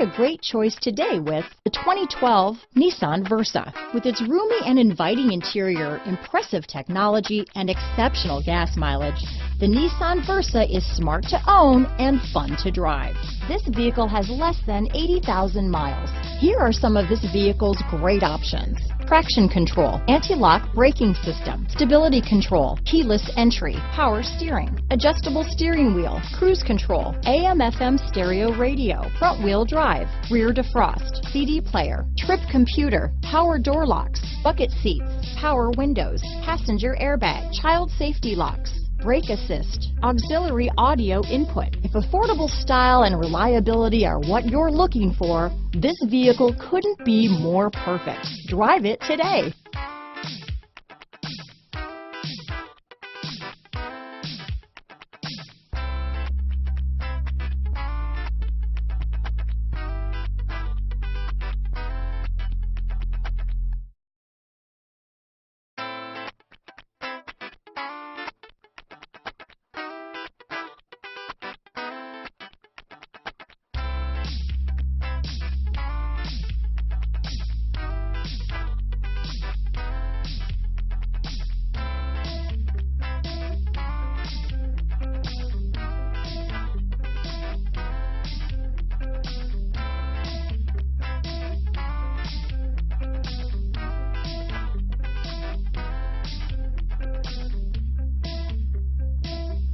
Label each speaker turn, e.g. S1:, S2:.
S1: a great choice today with the 2012 Nissan Versa. With its roomy and inviting interior, impressive technology, and exceptional gas mileage, the Nissan Versa is smart to own and fun to drive. This vehicle has less than 80,000 miles. Here are some of this vehicle's great options: traction control, anti-lock braking system, stability control, keyless entry, power steering, adjustable steering wheel, cruise control, AM/FM stereo radio, front wheel drive, rear defrost, CD player, trip computer, power door locks, bucket seats, power windows, passenger airbag, child safety locks, brake assist, auxiliary audio input. If affordable style and reliability are what you're looking for, this vehicle couldn't be more perfect. Drive it today.